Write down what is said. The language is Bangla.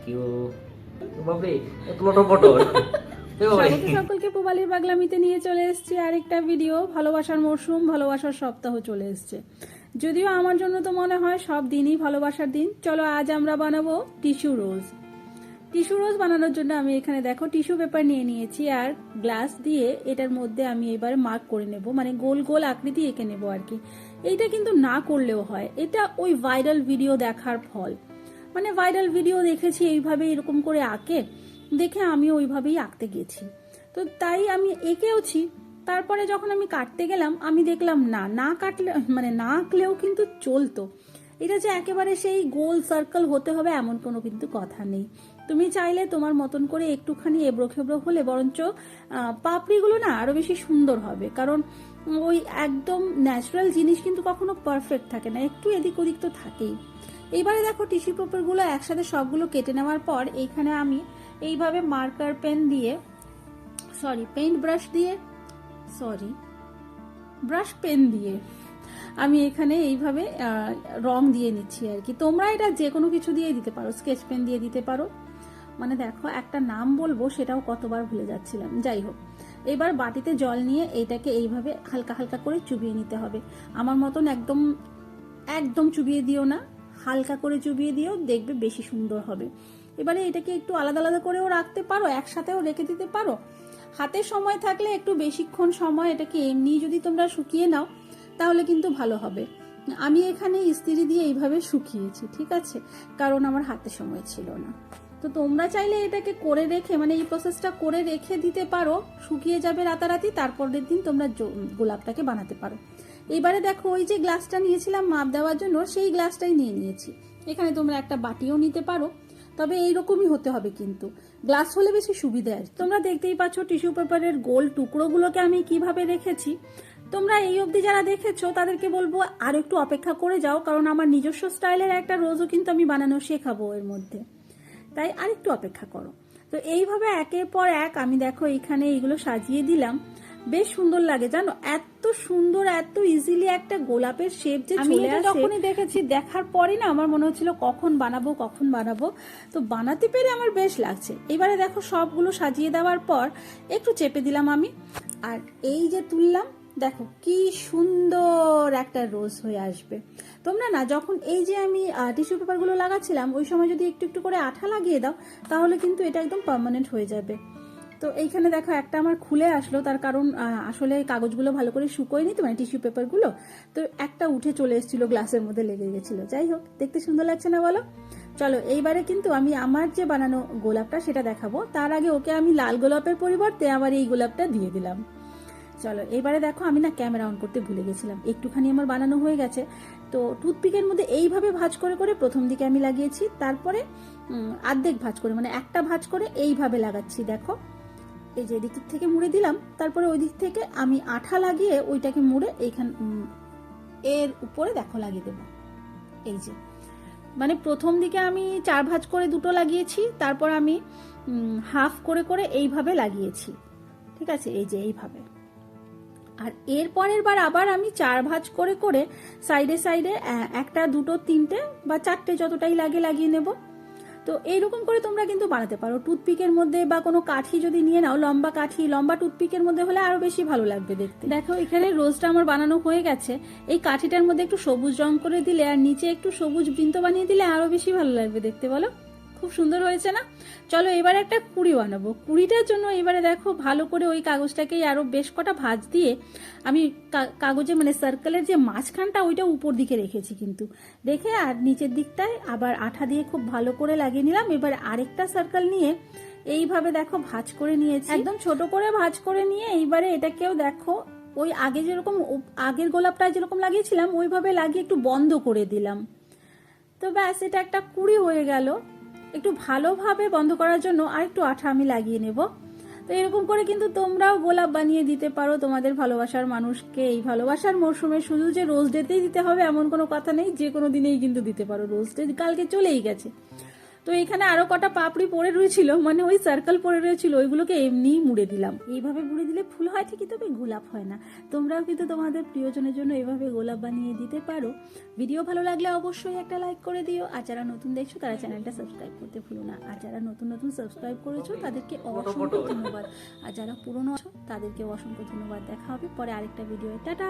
কেউ বাপরে এত লটপট সকলকে পুবালির পাগলামিতে নিয়ে চলে এসেছি আরেকটা ভিডিও। ভালোবাসার মরশুম, ভালোবাসার সপ্তাহ চলে এসেছে। যদিও আমার জন্য তো মনে হয় সব দিনই ভালোবাসার দিন। চলো আজ আমরা বানাবো টিস্যু রোজ। টিস্যু রোজ বানানোর জন্য আমি এখানে দেখো টিস্যু পেপার নিয়ে নিয়েছি আর গ্লাস দিয়ে এটার মধ্যে আমি এবারে মার্ক করে নেব, মানে গোল গোল আকৃতি এঁকে নেব আর কি। এইটা কিন্তু না করলেও হয়, এটা ওই ভাইরাল ভিডিও দেখার ফল। মানে ভাইরাল ভিডিও দেখেছি এইভাবে এরকম করে আঁকে, দেখে আমি ওইভাবেই আঁকতে গেছি, তো তাই আমি এঁকেওছি। তারপরে যখন আমি কাটতে গেলাম আমি দেখলাম না কাটলে মানে না আঁকলেও কিন্তু চলতো। এটা যে একেবারে সেই গোল সার্কেল হতে হবে এমন কোনো কিন্তু কথা নেই। তুমি চাইলে তোমার মতন করে একটুখানি এবড়ো খেবড়ো হলে বরঞ্চ পাপড়িগুলো না আরো বেশি সুন্দর হবে, কারণ ওই একদম ন্যাচারাল জিনিস কিন্তু কখনো পারফেক্ট থাকে না, একটু এদিক ওদিক তো থাকেই। এইবারে দেখো টিস্যু পেপারগুলো একসাথে সবগুলো কেটে নেওয়ার পর এইখানে আমি এইভাবে মার্কার পেন দিয়ে পেইন্ট ব্রাশ দিয়ে ব্রাশ পেন দিয়ে আমি এখানে এইভাবে রং দিয়ে নিচ্ছি আর কি। তোমরা এটা যে কোনো কিছু দিয়ে দিতে পারো, স্কেচ পেন দিয়ে দিতে পারো। মানে দেখো একটা নাম বলবো সেটাও কতবার ভুলে যাচ্ছিলাম, যাই হোক। এবার বাটিতে জল নিয়ে এইটাকে এইভাবে হালকা হালকা করে চুবিয়ে নিতে হবে। আমার মতন একদম একদম চুবিয়ে দিও না, হালকা করে চুবিয়ে দিও, দেখবে বেশি সুন্দর হবে। এবারে এটাকে একটু আলাদা আলাদা করেও রাখতে পারো, একসাথেও রেখে দিতে পারো। হাতে সময় থাকলে একটু বেশিক্ষণ সময় এটাকে এমনি যদি তোমরা শুকিয়ে নাও তাহলে কিন্তু ভালো হবে। আমি এখানে ইস্ত্রি দিয়ে এইভাবে শুকিয়েছি, ঠিক আছে, কারণ আমার হাতে সময় ছিল না। তো তোমরা চাইলে এটাকে করে রেখে মানে এই প্রসেসটা করে রেখে দিতে পারো, শুকিয়ে যাবে রাতারাতি, তারপরের দিন তোমরা গোলাপটাকে বানাতে পারো। এবারে দেখো ওই যে গ্লাসটা নিয়েছিলাম মাপ দেওয়ার জন্য, সেই গ্লাসটাই নিয়ে নিয়েছি। এখানে তোমরা একটা বাটিও নিতে পারো, তবে এইরকমই হতে হবে কিন্তু, গ্লাস হলে বেশি সুবিধা আছে। তোমরা দেখতেই পাচ্ছ টিস্যু পেপারের গোল টুকরোগুলোকে আমি কিভাবে রেখেছি। তোমরা এই অবধি যারা দেখেছো তাদেরকে বলবো আর একটু অপেক্ষা করে যাও, কারণ আমার নিজস্ব স্টাইলের একটা রোজও কিন্তু আমি বানানো শেখাবো এর মধ্যে, তাই আরেকটু অপেক্ষা করো। তো এইভাবে একের পর এক আমি দেখো এখানে এইগুলো সাজিয়ে দিলাম। বেশ সুন্দর লাগে জানো, এত সুন্দর এত ইজিলি একটা গোলাপের শেপ যে চলে আসে। যখনই দেখেছি দেখার পরই না আমার মনে হচ্ছিল কখন বানাবো, তো বানাতে পেরে আমার বেশ লাগছে। এবারে দেখো সবগুলো সাজিয়ে দেওয়ার পর একটু চেপে দিলাম আমি, আর এই যে তুললাম, দেখো কি সুন্দর একটা রোজ হয়ে আসবে। তোমরা না যখন এই যে আমি টিস্যু পেপারগুলো লাগাচ্ছিলাম ওই সময় যদি একটু একটু করে আঠা লাগিয়ে দাও তাহলে কিন্তু এটা একদম পার্মানেন্ট হয়ে যাবে। তো এইখানে দেখো একটা আমার খুলে আসলো, তার কারণ আসলে কাগজগুলো ভালো করে শুকোয়নি তো, মানে টিস্যু পেপারগুলো, তো একটা উঠে চলে এসেছিল, গ্লাসের মধ্যে লেগে গেছিল। যাই হোক, দেখতে সুন্দর লাগছে না বলো? চলো এইবারে কিন্তু আমি আমার যে বানানো গোলাপটা সেটা দেখাবো, তার আগে ওকে আমি লাল গোলাপের পরিবর্তে আবার এই গোলাপটা দিয়ে দিলাম। চলো এবারে দেখো আমি না ক্যামেরা অন করতে ভুলে গেছিলাম, একটুখানি আমার বানানো হয়ে গেছে। তো টুথপিকের মধ্যে এইভাবে ভাঁজ করে করে প্রথম দিকে আমি লাগিয়েছি, তারপরে অর্ধেক ভাঁজ করে মানে একটা ভাঁজ করে এইভাবে লাগাচ্ছি। দেখো এই যে এদিক থেকে মুড়ে দিলাম, তারপরে ওই দিক থেকে আমি আঠা লাগিয়ে ওইটাকে মুড়ে এইখান এর উপরে দেখো লাগিয়ে দেবো। এই যে মানে প্রথম দিকে আমি 4 ভাঁজ করে দুটো লাগিয়েছি, তারপর আমি হাফ করে করে এইভাবে লাগিয়েছি, ঠিক আছে, এই যে এইভাবে। আর এর পরের বার আবার আমি 4 ভাঁজ করে করে সাইডে সাইডে একটা দুটো তিনটে বা চারটে যতটাই লাগে লাগিয়ে নেব। তো এইরকম করে তোমরা কিন্তু বানাতে পারো টুথপিকের মধ্যে, বা কোনো কাঠি যদি নিয়ে নাও, লম্বা কাঠি, লম্বা টুথপিকের মধ্যে হলে আরো বেশি ভালো লাগবে দেখতে। দেখো এখানে রোজটা আমার বানানো হয়ে গেছে। এই কাঠিটার মধ্যে একটু সবুজ রং করে দিলে আর নিচে একটু সবুজ বৃন্ত বানিয়ে দিলে আরো বেশি ভালো লাগবে দেখতে, বলো? খুব সুন্দর হয়েছে না? চলো এবারে একটা কুড়ি বানাবো। কুড়িটার জন্য এবারে দেখো ভালো করে ওই কাগজটাকে আরো বেশ কটা ভাঁজ দিয়ে আমি কাগজে মানে সার্কেলের যে মাঝখানটা ওইটা উপর দিকে রেখেছি কিন্তু, রেখে আর নিচের দিকটায় আবার আঠা দিয়ে খুব ভালো করে লাগিয়ে নিলাম। এবার আরেকটা সার্কেল নিয়ে এইভাবে দেখো ভাঁজ করে নিয়েছি, একদম ছোট করে ভাঁজ করে নিয়ে এইবারে এটাকেও দেখো ওই আগে যেরকম আগের গোলাপটা যেরকম লাগিয়েছিলাম ওইভাবে লাগিয়ে একটু বন্ধ করে দিলাম। তো ব্যাস এটা একটা কুড়ি হয়ে গেল। একটু ভালোভাবে বন্ধ করার জন্য আরেকটু আঠা আমি লাগিয়ে নেব। তো এরকম করে কিন্তু তোমরাও গোলাপ বানিয়ে দিতে পারো তোমাদের ভালোবাসার মানুষকে। এই ভালোবাসার মরশুমে শুধু যে রোজ ডেতেই দিতে হবে এমন কোনো কথা নেই, যে কোনো দিনেই কিন্তু দিতে পারো। রোজ ডে কালকে চলেই গেছে, তো এখানে আরো কটা পাপড়ি পড়ে রয়েছিল, মানে ওই সার্কেল পড়ে রয়েছিল, ওইগুলোকে এমনিই মুড়ে দিলাম। এইভাবে মুড়ে দিলে ফুল হয় ঠিকই, তবে গোলাপ হয় না। তোমরাও কিন্তু তোমাদের প্রিয়জনের জন্য এইভাবে গোলাপ বানিয়ে দিতে পারো। ভিডিও ভালো লাগলে অবশ্যই একটা লাইক করে দিও, আর যারা নতুন দেখছো তারা চ্যানেলটা সাবস্ক্রাইব করতে ভুলো না, আর যারা নতুন নতুন সাবস্ক্রাইব করেছো তাদেরকে অসংখ্য ধন্যবাদ, আর যারা পুরনো আছো তাদেরকে অসংখ্য ধন্যবাদ। দেখা হবে পরে আরেকটা ভিডিও। টাটা।